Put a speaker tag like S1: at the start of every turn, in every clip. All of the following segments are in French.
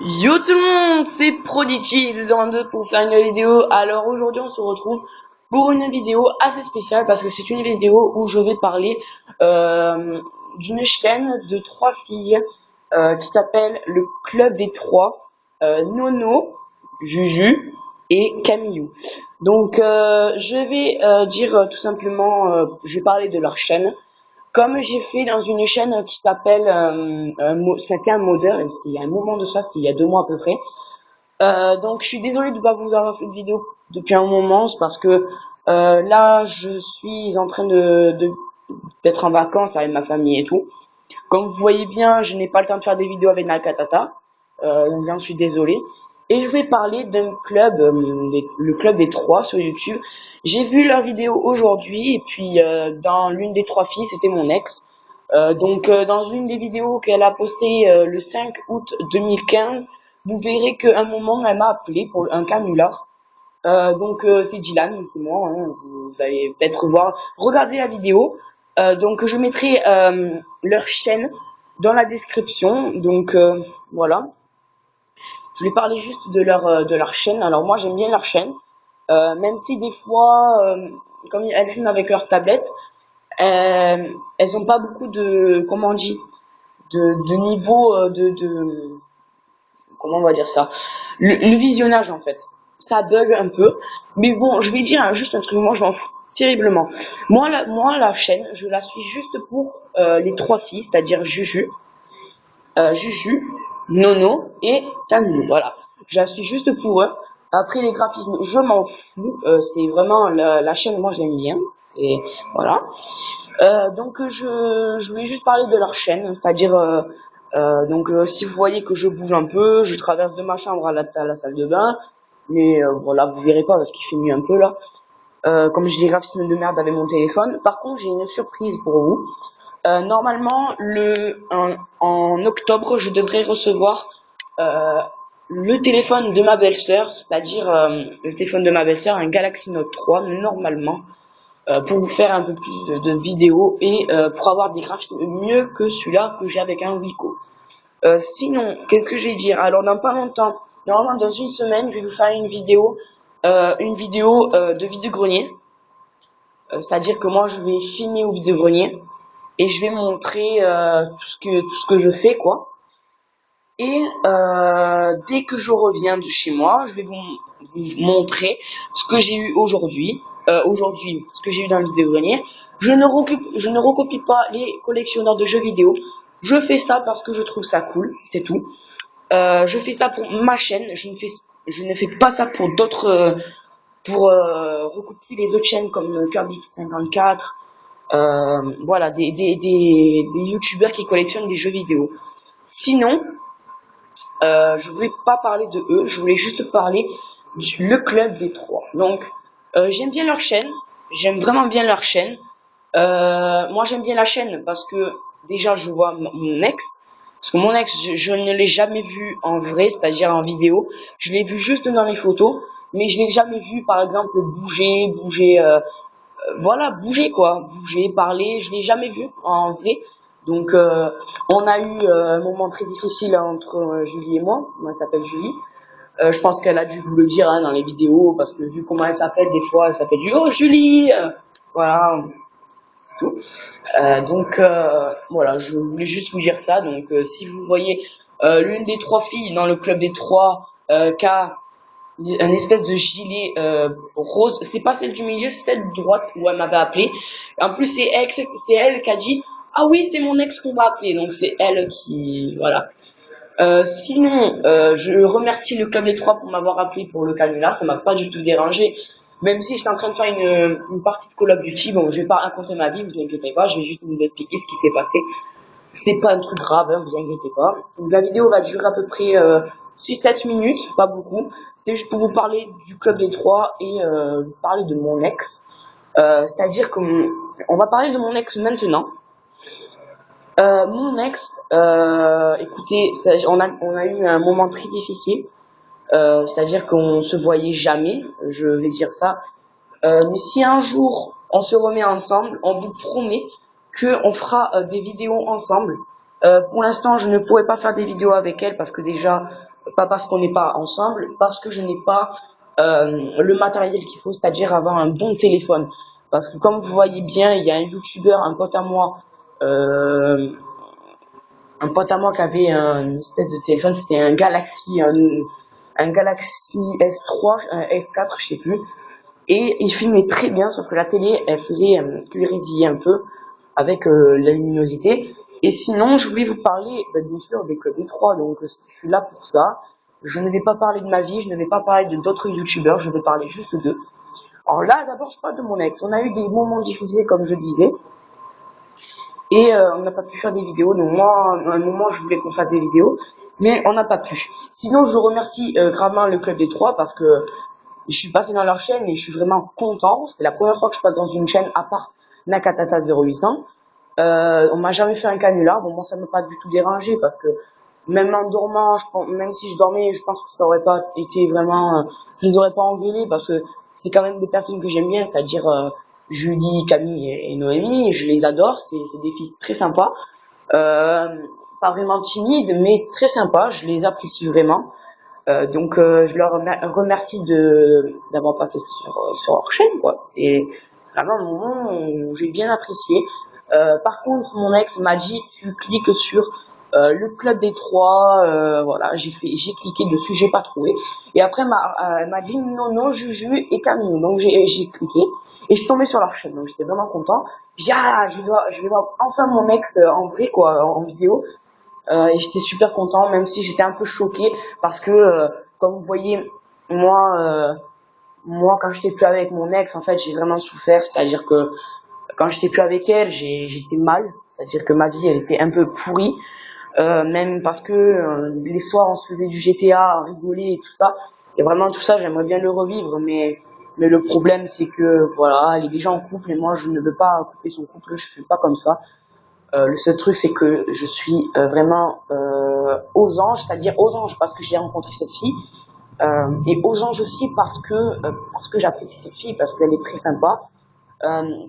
S1: Yo tout le monde, c'est Prodigy 012 pour faire une vidéo. Alors aujourd'hui on se retrouve pour une vidéo assez spéciale parce que c'est une vidéo où je vais parler d'une chaîne de trois filles qui s'appelle le Club des Trois, Nono, Juju et Camillou. Donc je vais dire tout simplement, je vais parler de leur chaîne. Comme j'ai fait dans une chaîne qui s'appelle, c'était un modeur, et c'était il y a un moment de ça, c'était il y a 2 mois à peu près. Donc je suis désolée de ne pas vous avoir fait de vidéo depuis un moment, c'est parce que là je suis en train d'être en vacances avec ma famille et tout. Comme vous voyez bien, je n'ai pas le temps de faire des vidéos avec Nakatata, donc j'en suis désolée. Et je vais parler d'un club, le club des trois sur YouTube. J'ai vu leur vidéo aujourd'hui, et puis dans l'une des trois filles, c'était mon ex. Donc dans une des vidéos qu'elle a postées le 5 août 2015, vous verrez qu'à un moment, elle m'a appelé pour un canular. Donc c'est Dylan, c'est moi, hein, vous allez peut-être voir. Regardez la vidéo. Donc je mettrai leur chaîne dans la description. Donc voilà. Je vais parler juste de leur chaîne. Alors moi j'aime bien leur chaîne. Même si des fois, comme elles filment avec leur tablette, elles ont pas beaucoup de, comment on dit, de niveau comment on va dire ça, le visionnage en fait. Ça bug un peu, mais bon, je vais dire juste un truc, moi je m'en fous terriblement. Moi la chaîne, je la suis juste pour les trois filles, c'est-à-dire Juju, Nono et Camille. Voilà, je la suis juste pour eux. Après les graphismes, je m'en fous. C'est vraiment la chaîne, moi je l'aime bien. Et voilà. Donc je voulais juste parler de leur chaîne, c'est-à-dire donc si vous voyez que je bouge un peu, je traverse de ma chambre à la salle de bain, mais voilà, vous verrez pas parce qu'il fait nuit un peu là. Comme j'ai des graphismes de merde avec mon téléphone. Par contre, j'ai une surprise pour vous. Normalement, en octobre, je devrais recevoir euh, le téléphone de ma belle-sœur, c'est-à-dire le téléphone de ma belle-sœur, un Galaxy Note 3, normalement, pour vous faire un peu plus de vidéos et pour avoir des graphismes mieux que celui-là que j'ai avec un Wiko. Sinon, qu'est-ce que je vais dire? Alors, dans pas longtemps, normalement dans une semaine, je vais vous faire une vidéo de vide-grenier. C'est-à-dire que moi, je vais filmer au vide-grenier et je vais montrer tout ce que je fais, quoi. Et dès que je reviens de chez moi, je vais vous montrer ce que j'ai eu aujourd'hui. Aujourd'hui, ce que j'ai eu dans le vidéo-grenier. Je ne recopie pas les collectionneurs de jeux vidéo. Je fais ça parce que je trouve ça cool, c'est tout. Je fais ça pour ma chaîne. Je ne fais pas ça pour d'autres, pour recopier les autres chaînes comme Kirby54. Voilà, des youtubeurs qui collectionnent des jeux vidéo. Sinon, je voulais pas parler de eux, je voulais juste parler du le club des trois. Donc, j'aime bien leur chaîne, j'aime vraiment bien leur chaîne. Moi, j'aime bien la chaîne parce que déjà, je vois mon ex. Parce que mon ex, je ne l'ai jamais vu en vrai, c'est-à-dire en vidéo. Je l'ai vu juste dans les photos, mais je l'ai jamais vu, par exemple, bouger, voilà, bouger quoi, bouger, parler. Je l'ai jamais vu en vrai. Donc on a eu un moment très difficile entre Julie et moi. Moi, elle s'appelle Julie. Je pense qu'elle a dû vous le dire hein, dans les vidéos parce que vu comment elle s'appelle, des fois elle s'appelle oh Julie. Voilà, c'est tout. Donc voilà, je voulais juste vous dire ça. Donc si vous voyez l'une des trois filles dans le club des trois qui a un espèce de gilet rose. C'est pas celle du milieu, c'est celle de droite où elle m'avait appelé. En plus, c'est elle qui a dit ah oui, c'est mon ex qu'on va appeler. Donc c'est elle qui voilà. Sinon, je remercie le club des trois pour m'avoir appelé pour le canular. Ça m'a pas du tout dérangé. Même si j'étais en train de faire une partie de Call of Duty, bon, je vais pas raconter ma vie, vous inquiétez pas, je vais juste vous expliquer ce qui s'est passé. C'est pas un truc grave, hein, vous inquiétez pas. Donc, la vidéo va durer à peu près 6-7 minutes, pas beaucoup. C'était juste pour vous parler du club des trois et vous parler de mon ex. C'est-à-dire on va parler de mon ex maintenant. Mon ex, écoutez, on a eu un moment très difficile. C'est-à-dire qu'on se voyait jamais, je vais dire ça. Mais si un jour on se remet ensemble, on vous promet que on fera des vidéos ensemble. Pour l'instant, je ne pourrais pas faire des vidéos avec elle parce que déjà, pas parce qu'on n'est pas ensemble, parce que je n'ai pas le matériel qu'il faut, c'est-à-dire avoir un bon téléphone. Parce que comme vous voyez bien, il y a un YouTuber, euh, un pote à moi qui avait une espèce de téléphone, c'était un Galaxy S3, un S4, je sais plus. Et il filmait très bien, sauf que la télé, elle faisait que résiller un peu avec la luminosité. Et sinon, je voulais vous parler, bien sûr, des clubs E3, donc je suis là pour ça. Je ne vais pas parler de ma vie, je ne vais pas parler de d'autres youtubeurs, je vais parler juste d'eux. Alors là, d'abord, je parle de mon ex. On a eu des moments difficiles, comme je disais, et on n'a pas pu faire des vidéos. Donc moi, à un moment, je voulais qu'on fasse des vidéos, mais on n'a pas pu. Sinon, je remercie gravement le club des trois parce que je suis passé dans leur chaîne et je suis vraiment content. C'est la première fois que je passe dans une chaîne à part Nakatata 0800. On m'a jamais fait un canular. Bon, moi, ça m'a pas du tout dérangé parce que même en dormant, même si je dormais, je pense que ça aurait pas été vraiment, je les aurais pas engueulés parce que c'est quand même des personnes que j'aime bien, c'est-à-dire Julie, Camille et Noémie. Je les adore. C'est des filles très sympas. Euh, Pas vraiment timides, mais très sympas. Je les apprécie vraiment. Donc je leur remercie de d'avoir passé sur leur chaîne, quoi. C'est vraiment un moment où j'ai bien apprécié. Par contre, mon ex m'a dit tu cliques sur le club des trois, voilà, j'ai cliqué dessus, j'ai pas trouvé. Et après elle m'a dit Nono, Juju et Camille. Donc j'ai cliqué et je suis tombée sur leur chaîne. Donc j'étais vraiment content. J'ai dit, ah, je vais voir enfin mon ex en vrai, quoi, en vidéo. Et j'étais super content, même si j'étais un peu choquée parce que, comme vous voyez, moi, euh, moi, quand j'étais plus avec mon ex, en fait, j'ai vraiment souffert. C'est-à-dire que quand j'étais plus avec elle, j'étais mal. C'est-à-dire que ma vie, elle était un peu pourrie. Même parce que les soirs, on se faisait du GTA, on rigolait et tout ça. Et vraiment, tout ça, j'aimerais bien le revivre, mais le problème, c'est que, voilà, elle est déjà en couple et moi, je ne veux pas couper son couple. Je suis pas comme ça. Le seul truc, c'est que je suis vraiment aux anges, c'est-à-dire aux anges parce que j'ai rencontré cette fille, et aux anges aussi parce que j'apprécie cette fille, parce qu'elle est très sympa,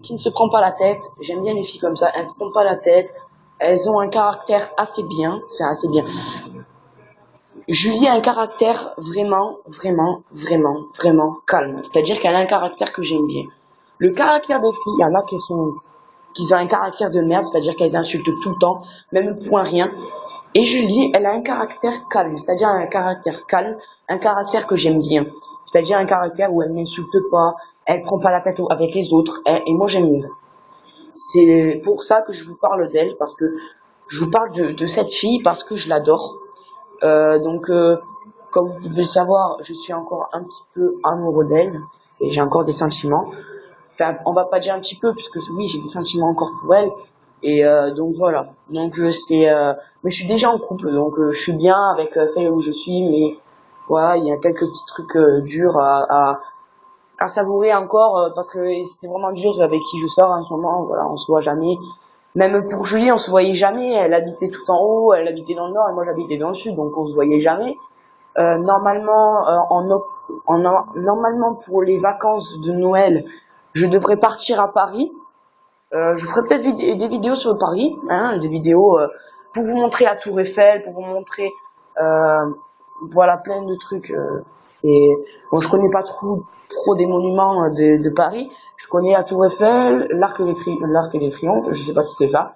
S1: qui ne se prend pas la tête. J'aime bien les filles comme ça, elles se prennent pas la tête, elles ont un caractère assez bien, enfin assez bien. Julie a un caractère vraiment, vraiment, vraiment, vraiment calme. C'est-à-dire qu'elle a un caractère que j'aime bien. Le caractère des filles, il y en a qui ont un caractère de merde, c'est-à-dire qu'elles insultent tout le temps, même pour un rien. Et Julie, elle a un caractère calme, c'est-à-dire un caractère calme, un caractère que j'aime bien. C'est-à-dire un caractère où elle n'insulte pas, elle prend pas la tête avec les autres, et moi j'aime bien ça. C'est pour ça que je vous parle d'elle, parce que je vous parle de cette fille parce que je l'adore. Donc, comme vous pouvez le savoir, je suis encore un petit peu amoureux d'elle. J'ai encore des sentiments. Enfin, on va pas dire un petit peu, puisque oui, j'ai des sentiments encore pour elle. Et donc voilà. Donc mais je suis déjà en couple, donc je suis bien avec celle où je suis, mais voilà, il y a quelques petits trucs durs à savourer encore parce que c'est vraiment dur avec qui je sors en ce moment. Voilà, on se voit jamais. Même pour Julie, on se voyait jamais. Elle habitait tout en haut, elle habitait dans le nord et moi j'habitais dans le sud, donc on se voyait jamais. Normalement, normalement pour les vacances de Noël, je devrais partir à Paris. Je ferai peut-être des vidéos sur Paris, hein, des vidéos pour vous montrer la Tour Eiffel, pour vous montrer, euh, voilà, plein de trucs. Bon, je connais pas trop des monuments de Paris. Je connais la Tour Eiffel, l'Arc des Triomphes. Je sais pas si c'est ça.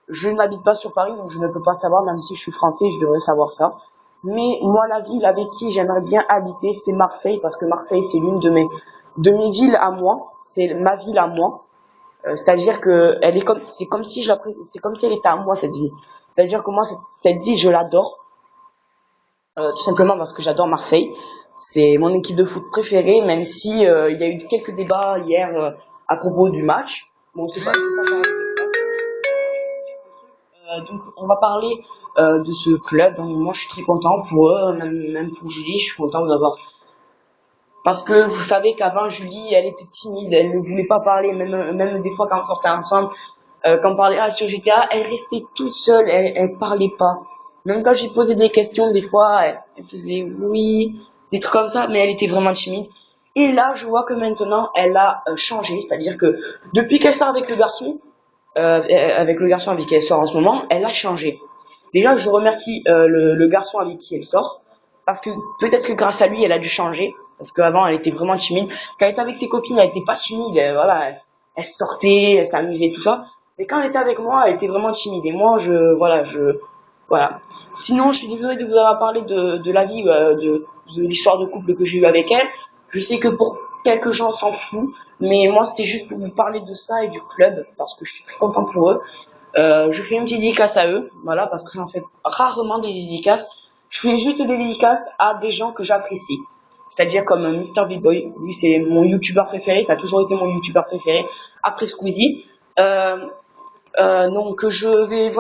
S1: Je n'habite pas sur Paris, donc je ne peux pas savoir, même si je suis français, je devrais savoir ça. Mais moi, la ville avec qui j'aimerais bien habiter, c'est Marseille, parce que Marseille, c'est l'une de mes villes à moi. C'est ma ville à moi. C'est-à-dire que c'est comme si elle était à moi, cette ville. C'est-à-dire que moi, cette ville, je l'adore. Tout simplement parce que j'adore Marseille. C'est mon équipe de foot préférée, même si il y a eu quelques débats hier à propos du match. Bon, c'est pas parler de ça. Donc on va parler de ce club. Donc moi je suis très content pour eux, même pour Julie, je suis content d'avoir. Parce que vous savez qu'avant Julie, elle était timide, elle ne voulait pas parler, même des fois quand on sortait ensemble, quand on parlait sur GTA, elle restait toute seule, elle parlait pas. Même quand j'ai posé des questions, des fois, elle faisait oui, des trucs comme ça, mais elle était vraiment timide. Et là, je vois que maintenant, elle a changé, c'est-à-dire que depuis qu'elle sort avec le garçon, avec le garçon avec qui elle sort en ce moment, elle a changé. Déjà, je remercie le garçon avec qui elle sort, parce que peut-être que grâce à lui, elle a dû changer, parce qu'avant, elle était vraiment timide. Quand elle était avec ses copines, elle était pas timide, voilà, elle sortait, elle s'amusait, tout ça. Mais quand elle était avec moi, elle était vraiment timide. Et moi, voilà. Sinon, je suis désolée de vous avoir parlé de la vie, de l'histoire de couple que j'ai eu avec elle. Je sais que pour quelques gens, on s'en fout, mais moi, c'était juste pour vous parler de ça et du club, parce que je suis très content pour eux. Je fais une petite dédicace à eux, voilà, parce que j'en fais rarement des dédicaces. Je fais juste des dédicaces à des gens que j'apprécie. C'est-à-dire comme Mr. B-Boy, lui c'est mon youtubeur préféré, ça a toujours été mon youtubeur préféré, après Squeezie. Donc je fais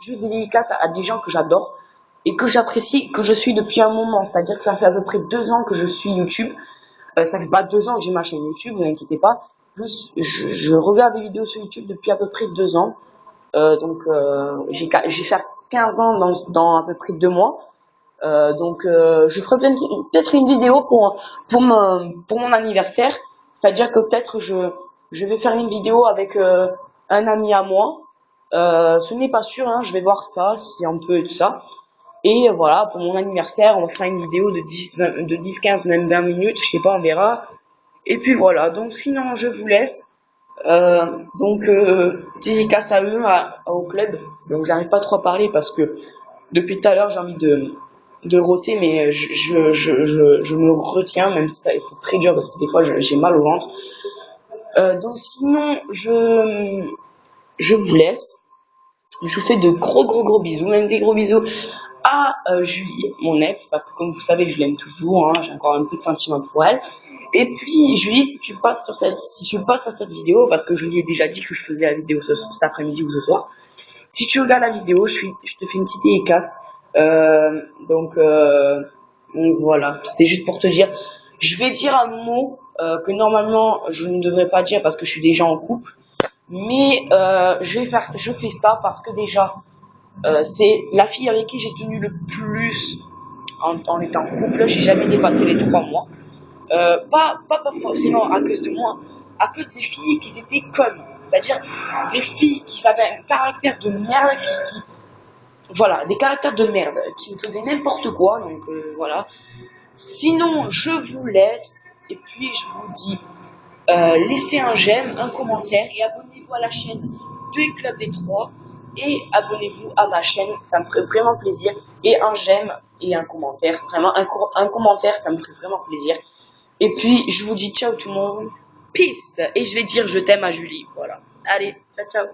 S1: juste des dédicaces à des gens que j'adore et que j'apprécie, que je suis depuis un moment. C'est-à-dire que ça fait à peu près 2 ans que je suis YouTube. Ça fait pas 2 ans que j'ai ma chaîne YouTube, vous inquiétez pas. Je regarde des vidéos sur YouTube depuis à peu près 2 ans. J'ai fait 15 ans dans à peu près 2 mois. Je ferai peut-être une vidéo pour mon anniversaire. C'est-à-dire que peut-être je vais faire une vidéo avec un ami à moi. Ce n'est pas sûr, hein, je vais voir ça, si on peut et tout ça. Et voilà, pour mon anniversaire, on fera une vidéo de 10, 15, même 20 minutes, je sais pas, on verra. Et puis voilà, donc sinon je vous laisse. Dédicace à eux, au club. Donc j'arrive pas trop à parler parce que depuis tout à l'heure j'ai envie de roter, mais je me retiens, même si c'est très dur parce que des fois j'ai mal au ventre. Donc sinon je vous laisse. Je vous fais de gros bisous, même des gros bisous à Julie, mon ex, parce que comme vous savez, je l'aime toujours, hein, j'ai encore un peu de sentiments pour elle. Et puis, Julie, si tu passes à cette vidéo, parce que je lui ai déjà dit que je faisais la vidéo cet après-midi ou ce soir, si tu regardes la vidéo, je te fais une petite dédicace. Euh, donc, euh, donc voilà, c'était juste pour te dire. Je vais dire un mot que normalement je ne devrais pas dire parce que je suis déjà en couple, mais je fais ça parce que déjà c'est la fille avec qui j'ai tenu le plus en étant en couple. J'ai jamais dépassé les 3 mois. Pas forcément à cause de moi, à cause des filles qui étaient connes. C'est-à-dire des filles qui avaient un caractère de merde, voilà, des caractères de merde, qui me faisaient n'importe quoi. Donc voilà. Sinon, je vous laisse et puis je vous dis laissez un j'aime, un commentaire et abonnez-vous à la chaîne de Club des Trois et abonnez-vous à ma chaîne, ça me ferait vraiment plaisir. Et un j'aime et un commentaire, vraiment un commentaire, ça me ferait vraiment plaisir. Et puis je vous dis ciao tout le monde, peace, et je vais dire je t'aime à Julie, voilà. Allez, ciao ciao.